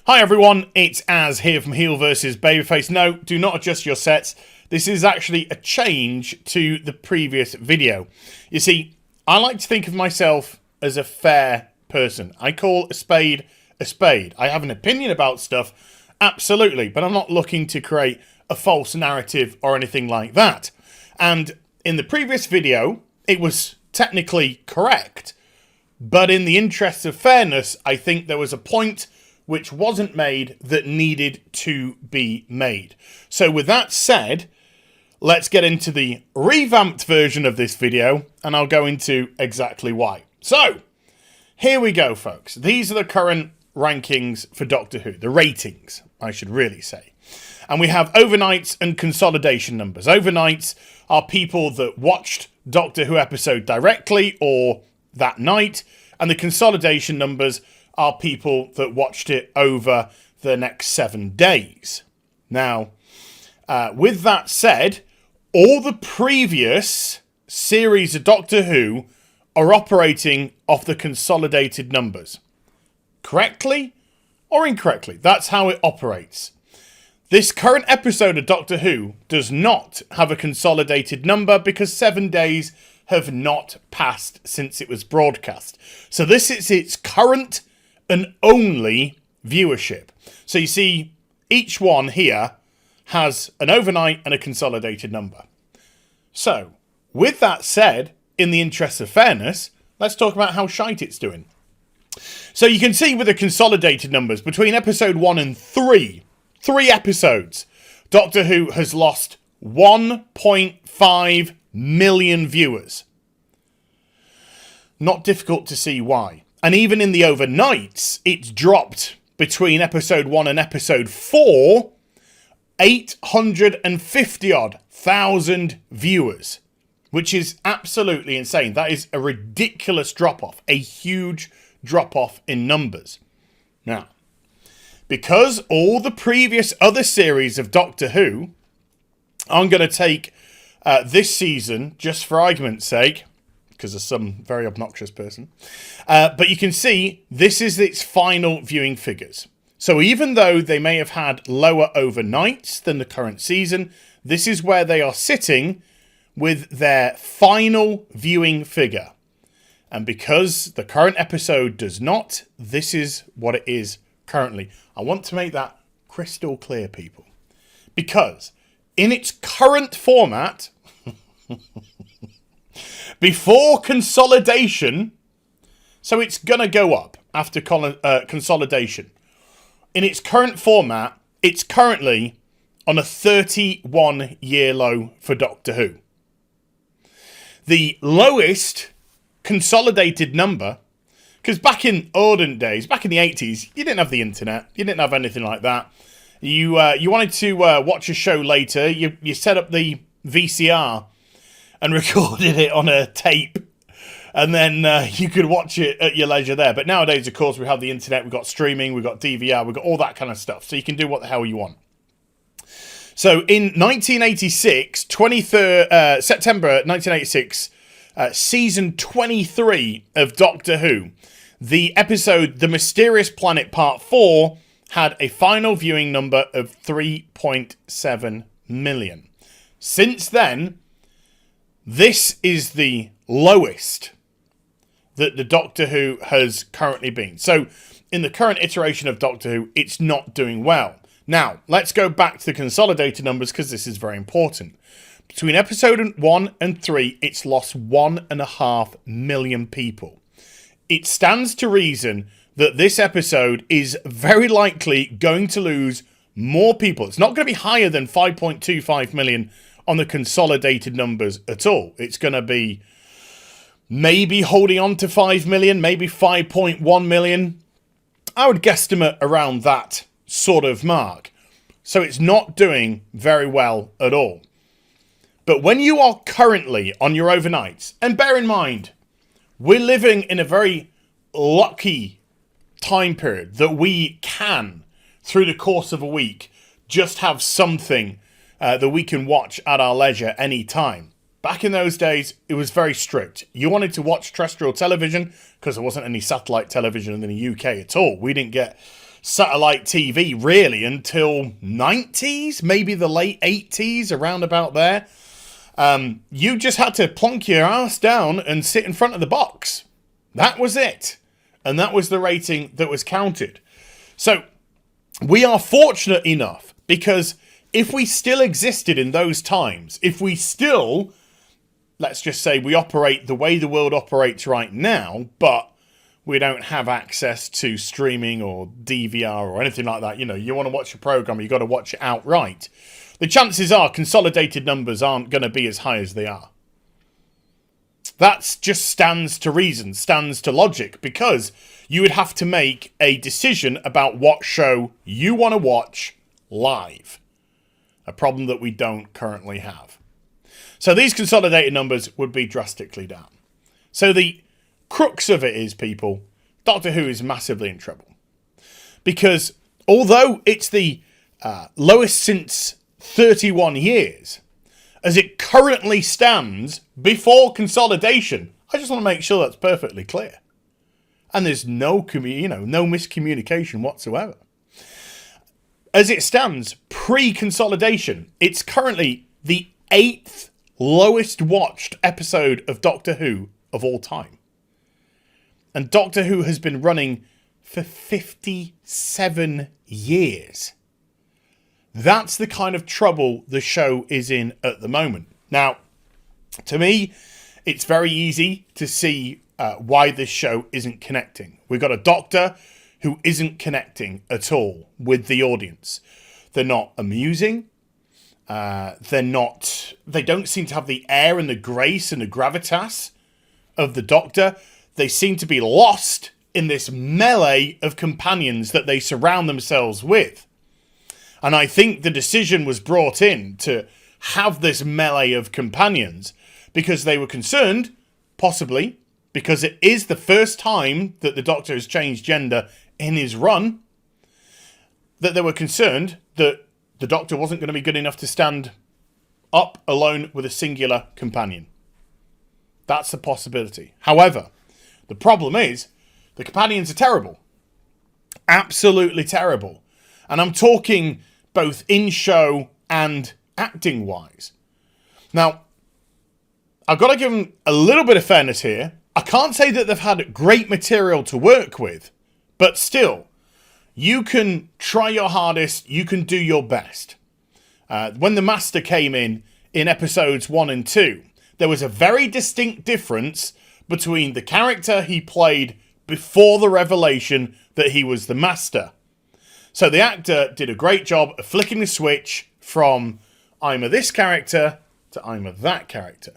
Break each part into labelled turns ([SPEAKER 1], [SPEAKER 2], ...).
[SPEAKER 1] Hi everyone, it's Az here from HeelvsBabyface. No, do not adjust your sets. This is actually a change to the previous video. You see, I like to think of myself as a fair person. I call a spade a spade. I have an opinion about stuff, absolutely, but I'm not looking to create a false narrative or anything like that. And in the previous video, it was technically correct, but in the interest of fairness, I think there was a point which wasn't made that needed to be made. So with that said, let's get into the revamped version of this video, and I'll go into exactly why. So, here we go, folks. These are the current rankings for Doctor Who. The ratings, I should really say. And we have overnights and consolidation numbers. Overnights are people that watched Doctor Who episode directly or that night, and the consolidation numbers are people that watched it over the next 7 days. Now, with that said, all the previous series of Doctor Who are operating off the consolidated numbers. Correctly or incorrectly, that's how it operates. This current episode of Doctor Who does not have a consolidated number because 7 days have not passed since it was broadcast. So this is its current and only viewership. So you see, each one here has an overnight and a consolidated number. So, with that said, in the interest of fairness, let's talk about how shite it's doing. So you can see with the consolidated numbers, between episode 1 and 3 episodes, Doctor Who has lost 1.5 million viewers. Not difficult to see why. And even in the overnights, it's dropped between episode 1 and episode 4, 850,000 viewers, which is absolutely insane. That is a ridiculous drop-off, a huge drop-off in numbers. Now, because all the previous other series of Doctor Who, I'm going to take this season, just for argument's sake, because of some very obnoxious person. But you can see this is its final viewing figures. So even though they may have had lower overnights than the current season, this is where they are sitting with their final viewing figure. And because the current episode does not, this is what it is currently. I want to make that crystal clear, people. Because in its current format, before consolidation, so it's going to go up after consolidation. In its current format, it's currently on a 31-year low for Doctor Who. The lowest consolidated number, because back in olden days, back in the 80s, you didn't have the internet, you didn't have anything like that. You wanted to watch a show later, you set up the VCR and recorded it on a tape, and then you could watch it at your leisure there. But nowadays, of course, we have the internet, we've got streaming, we've got DVR, we've got all that kind of stuff, so you can do what the hell you want. So in 1986, September 1986, season 23 of Doctor Who, the episode The Mysterious Planet Part 4 had a final viewing number of 3.7 million. Since then, this is the lowest that the Doctor Who has currently been. So, in the current iteration of Doctor Who, it's not doing well. Now, let's go back to the consolidated numbers because this is very important. Between episode 1 and 3, it's lost 1.5 million people. It stands to reason that this episode is very likely going to lose more people. It's not going to be higher than 5.25 million on the consolidated numbers at all. It's going to be maybe holding on to 5 million, maybe 5.1 million. I would guesstimate around that sort of mark. So it's not doing very well at all. But when you are currently on your overnights, and bear in mind, we're living in a very lucky time period that we can, through the course of a week, just have something that we can watch at our leisure any time. Back in those days, it was very strict. You wanted to watch terrestrial television, because there wasn't any satellite television in the UK at all. We didn't get satellite TV really until 90s, maybe the late 80s, around about there. You just had to plonk your ass down and sit in front of the box. That was it. And that was the rating that was counted. So we are fortunate enough, because if we still existed in those times, if we still, let's just say we operate the way the world operates right now, but we don't have access to streaming or DVR or anything like that. You know, you want to watch a program, you've got to watch it outright. The chances are consolidated numbers aren't going to be as high as they are. That just stands to reason, stands to logic, because you would have to make a decision about what show you want to watch live. A problem that we don't currently have. So these consolidated numbers would be drastically down. So the crux of it is, people, Doctor Who is massively in trouble. Because although it's the lowest since 31 years, as it currently stands before consolidation, I just want to make sure that's perfectly clear. And there's no miscommunication whatsoever. As it stands, pre-consolidation, it's currently the 8th lowest watched episode of Doctor Who of all time. And Doctor Who has been running for 57 years. That's the kind of trouble the show is in at the moment. Now, to me, it's very easy to see why this show isn't connecting. We've got a Doctor who isn't connecting at all with the audience. They're not amusing. They don't seem to have the air and the grace and the gravitas of the Doctor. They seem to be lost in this melee of companions that they surround themselves with. And I think the decision was brought in to have this melee of companions because they were concerned, possibly, because it is the first time that the Doctor has changed gender in his run, that they were concerned that the Doctor wasn't going to be good enough to stand up alone with a singular companion. That's a possibility. However, the problem is the companions are terrible. Absolutely terrible. And I'm talking both in show and acting wise. Now, I've got to give them a little bit of fairness here. I can't say that they've had great material to work with, but still, you can try your hardest, you can do your best. When the Master came in episodes 1 and 2, there was a very distinct difference between the character he played before the revelation that he was the Master. So the actor did a great job of flicking the switch from I'm a this character to I'm a that character.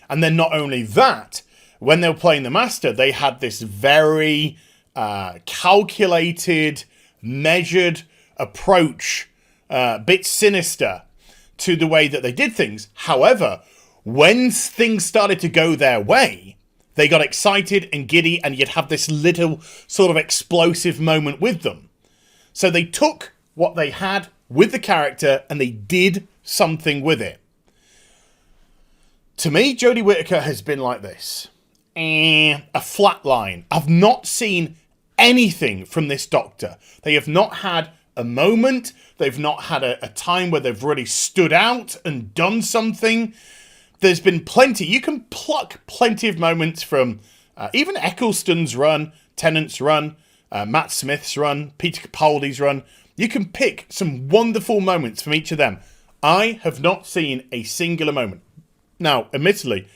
[SPEAKER 1] And then not only that, when they were playing the Master, they had this very calculated, measured approach, bit sinister to the way that they did things. However, when things started to go their way, they got excited and giddy, and you'd have this little sort of explosive moment with them. So they took what they had with the character and they did something with it. To me, Jodie Whittaker has been like this. A flat line. I've not seen anything from this Doctor. They have not had a moment. They've not had a time where they've really stood out and done something. There's been plenty. You can pluck plenty of moments from even Eccleston's run, Tennant's run, Matt Smith's run, Peter Capaldi's run. You can pick some wonderful moments from each of them. I have not seen a singular moment. Now, admittedly,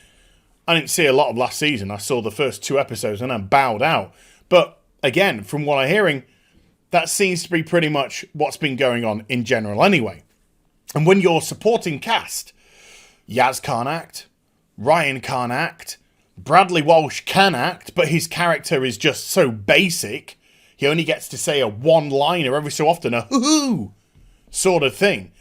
[SPEAKER 1] I didn't see a lot of last season. I saw the first 2 episodes and I bowed out. But again, from what I'm hearing, that seems to be pretty much what's been going on in general anyway. And when you're supporting cast, Yaz can't act, Ryan can't act, Bradley Walsh can act, but his character is just so basic, he only gets to say a one-liner every so often, a hoo-hoo sort of thing.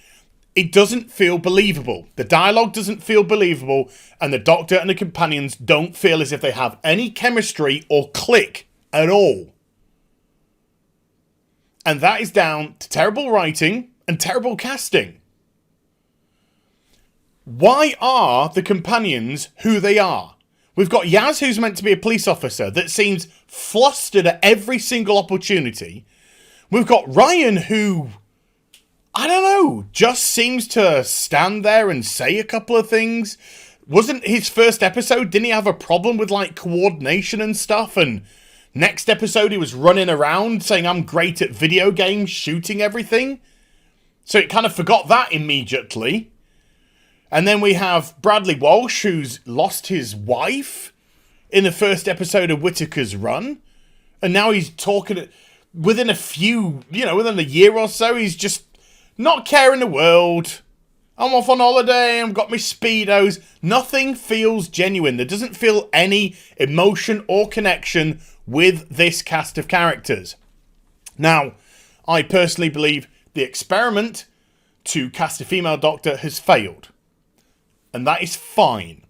[SPEAKER 1] It doesn't feel believable. The dialogue doesn't feel believable, and the Doctor and the companions don't feel as if they have any chemistry or click at all. And that is down to terrible writing and terrible casting. Why are the companions who they are? We've got Yaz, who's meant to be a police officer, that seems flustered at every single opportunity. We've got Ryan, who, I don't know, just seems to stand there and say a couple of things. Wasn't his first episode, didn't he have a problem with, like, coordination and stuff? And next episode, he was running around saying, I'm great at video games, shooting everything. So it kind of forgot that immediately. And then we have Bradley Walsh, who's lost his wife in the first episode of Whittaker's Run. And now he's talking, within a year or so, he's just not caring the world. I'm off on holiday, I've got my Speedos. Nothing feels genuine. There doesn't feel any emotion or connection with this cast of characters. Now, I personally believe the experiment to cast a female Doctor has failed. And that is fine.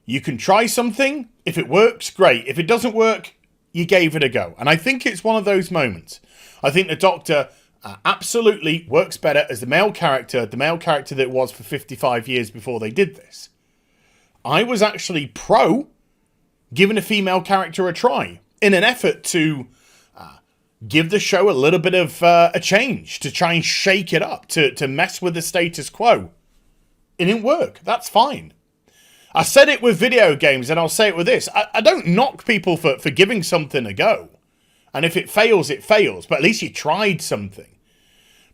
[SPEAKER 1] You can try something. If it works, great. If it doesn't work, you gave it a go. And I think it's one of those moments. I think the Doctor absolutely works better as the male character that it was for 55 years before they did this. I was actually pro giving a female character a try in an effort to give the show a little bit of a change, to try and shake it up, to mess with the status quo. It didn't work. That's fine. I said it with video games, and I'll say it with this. I don't knock people for giving something a go. And if it fails, it fails. But at least you tried something.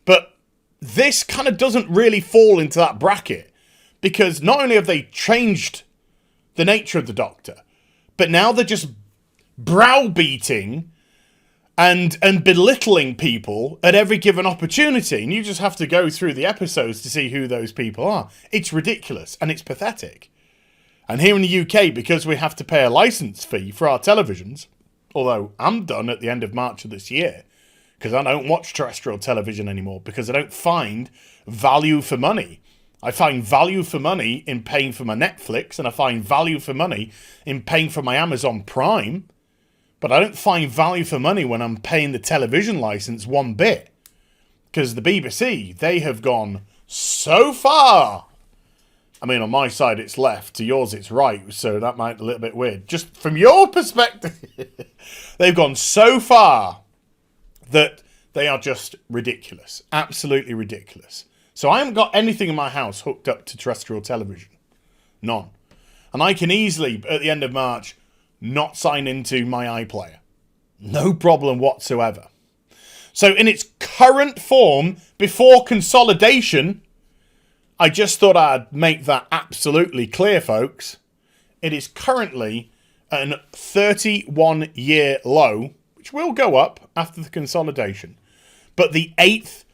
[SPEAKER 1] But this kind of doesn't really fall into that bracket. Because not only have they changed the nature of the Doctor, but now they're just browbeating and belittling people at every given opportunity. And you just have to go through the episodes to see who those people are. It's ridiculous and it's pathetic. And here in the UK, because we have to pay a license fee for our televisions, although I'm done at the end of March of this year, because I don't watch terrestrial television anymore, because I don't find value for money. I find value for money in paying for my Netflix, and I find value for money in paying for my Amazon Prime, but I don't find value for money when I'm paying the television license one bit. Because the BBC, they have gone so far. I mean, on my side, it's left. To yours, it's right. So that might be a little bit weird. Just from your perspective, they've gone so far that they are just ridiculous. Absolutely ridiculous. So I haven't got anything in my house hooked up to terrestrial television. None. And I can easily, at the end of March, not sign into my iPlayer. No problem whatsoever. So in its current form, before consolidation, I just thought I'd make that absolutely clear, folks. It is currently an 31-year low, which will go up after the consolidation. But the 8th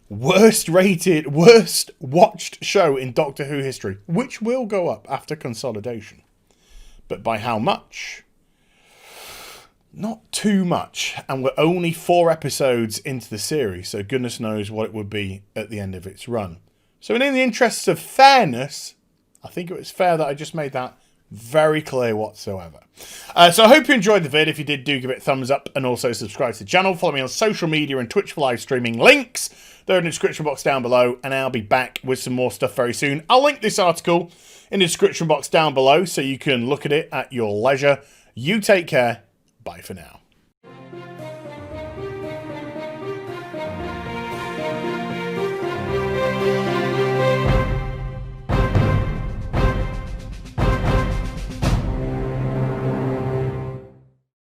[SPEAKER 1] worst watched show in Doctor Who history, which will go up after consolidation. But by how much? Not too much. And we're only 4 episodes into the series, so goodness knows what it would be at the end of its run. So in the interests of fairness, I think it was fair that I just made that very clear whatsoever. So I hope you enjoyed the vid. If you did, do give it a thumbs up and also subscribe to the channel. Follow me on social media and Twitch for live streaming. Links, they're in the description box down below, and I'll be back with some more stuff very soon. I'll link this article in the description box down below so you can look at it at your leisure. You take care. Bye for now.